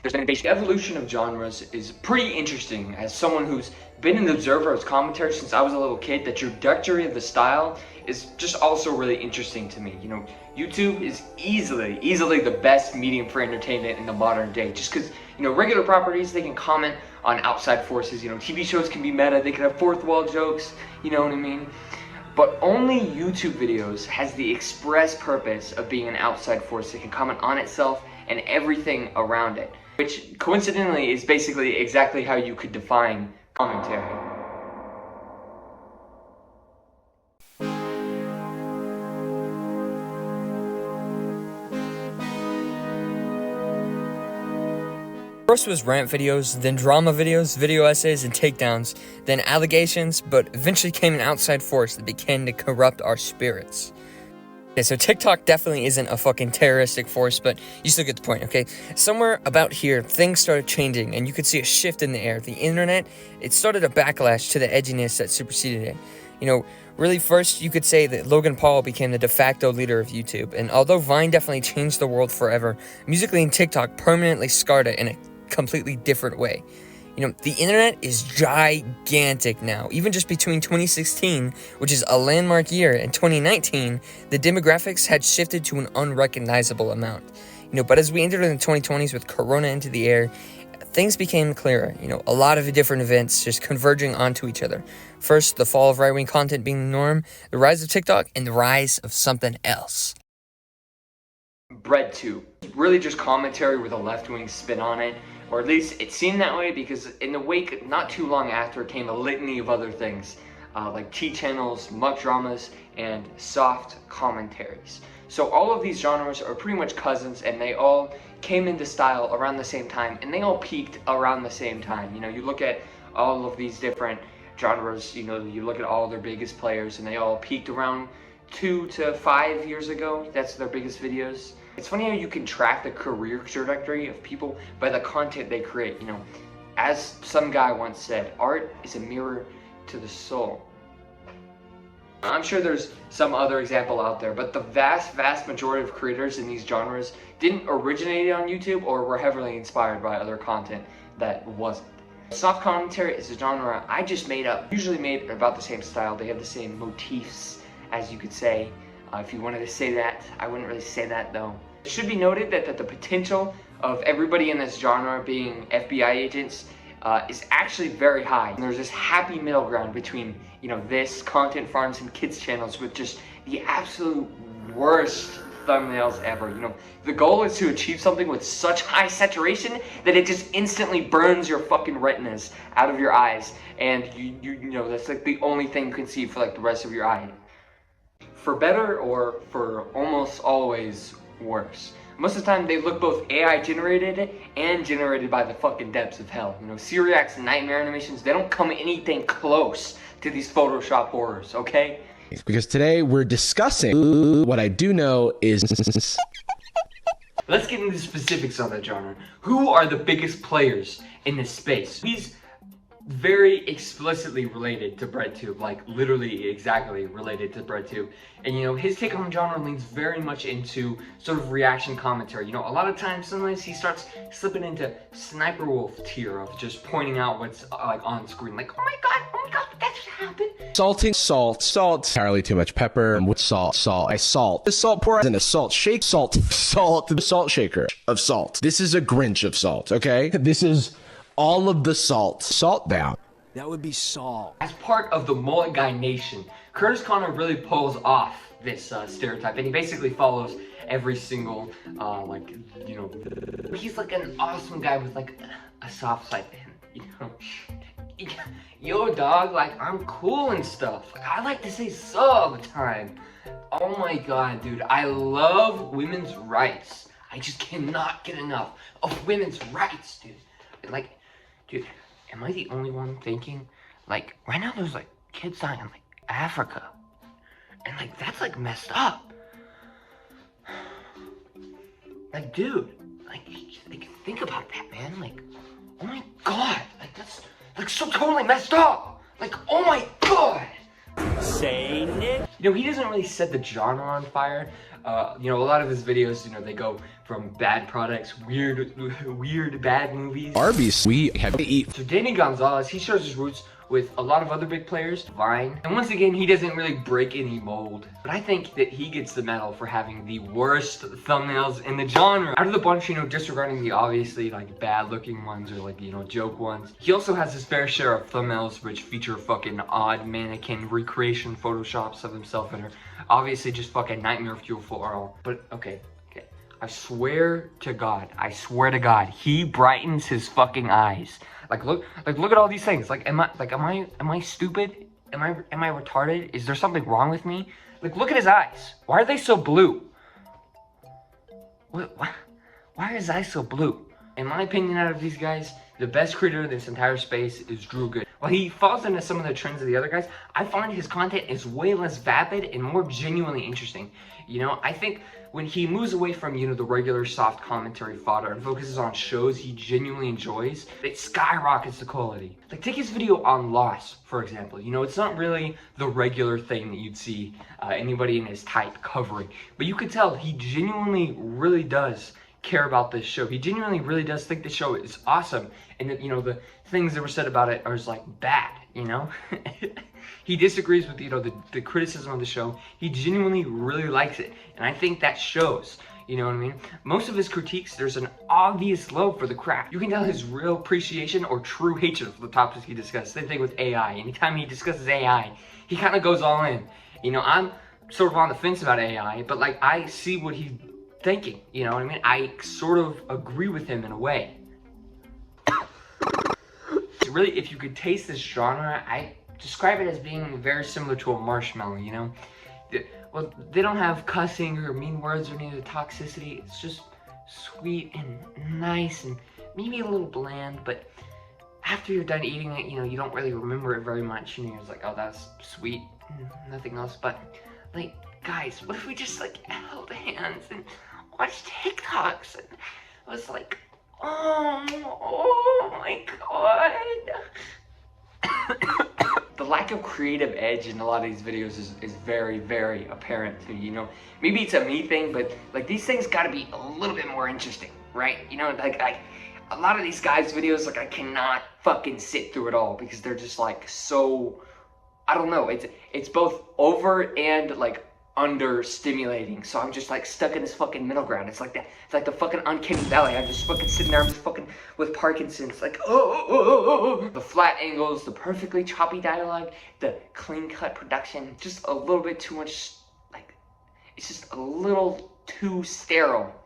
there's been the evolution of genres is pretty interesting. As someone who's been an observer of commentary since I was a little kid, the trajectory of the style is just also really interesting to me. You know, YouTube is easily the best medium for entertainment in the modern day, just because, you know, regular properties, they can comment on outside forces. You know, TV shows can be meta, they can have fourth wall jokes, you know what I mean? But only YouTube videos has the express purpose of being an outside force that can comment on itself and everything around it, which coincidentally is basically exactly how you could define commentary. First was rant videos, then drama videos, video essays, and takedowns, then allegations, but eventually came an outside force that began to corrupt our spirits. Okay, so TikTok definitely isn't a fucking terroristic force, but you still get the point, okay? Somewhere about here, things started changing, and you could see a shift in the air. The internet, it started a backlash to the edginess that superseded it. You know, really first, you could say that Logan Paul became the de facto leader of YouTube, and although Vine definitely changed the world forever, Musical.ly and TikTok permanently scarred it in a completely different way. You know, the internet is gigantic now. Even just between 2016, which is a landmark year, and 2019, the demographics had shifted to an unrecognizable amount. You know, but as we entered in the 2020s with Corona into the air, things became clearer. You know, a lot of different events just converging onto each other. First, the fall of right-wing content being the norm, the rise of TikTok, and the rise of something else. BreadTube, really just commentary with a left-wing spin on it. Or at least it seemed that way, because in the wake, not too long after, came a litany of other things, like T-channels, muck dramas, and soft commentaries. So all of these genres are pretty much cousins, and they all came into style around the same time, and they all peaked around the same time. You know, you look at all of these different genres, you know, you look at all their biggest players, and they all peaked around 2 to 5 years ago. That's their biggest videos. It's funny how you can track the career trajectory of people by the content they create. You know, as some guy once said, art is a mirror to the soul. I'm sure there's some other example out there, but the vast majority of creators in these genres didn't originate on YouTube or were heavily inspired by other content that wasn't. Soft commentary is a genre I just made up, usually made about the same style. They have the same motifs, as you could say. If you wanted to say that, I wouldn't really say that though. It should be noted that the potential of everybody in this genre being FBI agents is actually very high. And there's this happy middle ground between, you know, this, content farms, and kids channels with just the absolute worst thumbnails ever. You know, the goal is to achieve something with such high saturation that it just instantly burns your fucking retinas out of your eyes, and you know, that's like the only thing you can see for like the rest of your eye. For better or for almost always worse. Most of the time they look both AI generated and generated by the fucking depths of hell. You know, Syriac's nightmare animations, they don't come anything close to these Photoshop horrors, okay? Because today we're discussing what I do know is... Let's get into the specifics on that genre. Who are the biggest players in this space? He's very explicitly related to BreadTube, like literally exactly related to BreadTube. And you know, his take on genre leans very much into sort of reaction commentary. You know, a lot of times, sometimes he starts slipping into Sniper Wolf tier of just pointing out what's like on screen, like, oh my god, that just happened. Salting salt, entirely too much pepper, with salt, the salt pour in a salt shake, the salt shaker of salt. This is a Grinch of salt, okay? This is all of the salt down. That would be salt. As part of the mullet guy nation, Curtis Connor really pulls off this stereotype, and he basically follows every single, like, you know, he's like an awesome guy with like a soft side to him, you know. Yo dog, like, I'm cool and stuff. Like, I like to say so all the time. Oh my god, dude, I love women's rights. I just cannot get enough of women's rights, dude. And like, dude, am I the only one thinking, like, right now there's like kids dying in like Africa, and like that's like messed up. Like, dude, like think about that, man. Like, oh my god, like that's like so totally messed up. Like, oh my god. say, Nick? You know, he doesn't really set the genre on fire. You know, a lot of his videos, you know, they go from bad products, weird bad movies. Arby's, we have to eat. So Danny Gonzalez, he shows his roots with a lot of other big players, Vine. And once again, he doesn't really break any mold. But I think that he gets the medal for having the worst thumbnails in the genre. Out of the bunch, you know, disregarding the obviously like bad looking ones or like, you know, joke ones, he also has his fair share of thumbnails which feature fucking odd mannequin recreation photoshops of himself and are obviously just fucking nightmare fuel for all. But okay. I swear to God, he brightens his fucking eyes. Like look at all these things. Like am I stupid? Am I retarded? Is there something wrong with me? Like look at his eyes. Why are they so blue? Why are his eyes so blue? In my opinion, out of these guys, the best creator in this entire space is Drew Good. While he falls into some of the trends of the other guys, I find his content is way less vapid and more genuinely interesting. You know, I think when he moves away from, you know, the regular soft commentary fodder and focuses on shows he genuinely enjoys, it skyrockets the quality. Like take his video on loss, for example. You know, it's not really the regular thing that you'd see anybody in his type covering, but you could tell he genuinely really does care about this show. He genuinely really does think the show is awesome, and that, you know, the things that were said about it are just like bad, you know. He disagrees with, you know, the criticism of the show. He genuinely really likes it, and I think that shows. You know what I mean? Most of his critiques, there's an obvious love for the craft. You can tell his real appreciation or true hatred for the topics he discusses. Same thing with AI. Anytime he discusses AI, he kind of goes all in. You know, I'm sort of on the fence about AI, but like I see what he's thinking. You know what I mean? I sort of agree with him in a way. Really, if you could taste this genre, I describe it as being very similar to a marshmallow, you know? Well, they don't have cussing or mean words or any of the toxicity. It's just sweet and nice and maybe a little bland, but after you're done eating it, you know, you don't really remember it very much. And you're just like, oh, that's sweet, nothing else. But, like, guys, what if we just, like, held hands and watched TikToks? And it was like, oh my God. The lack of creative edge in a lot of these videos is very, very apparent to me, you know. Maybe it's a me thing, but like these things gotta be a little bit more interesting, right? You know, like a lot of these guys' videos, like I cannot fucking sit through it all because they're just like so, I don't know, it's both over and like under stimulating, so I'm just like stuck in this fucking middle ground. It's like the fucking uncanny valley. I'm just fucking sitting there, I'm just fucking with Parkinson's, like oh. The flat angles, the perfectly choppy dialogue, the clean cut production, just a little bit too much, like it's just a little too sterile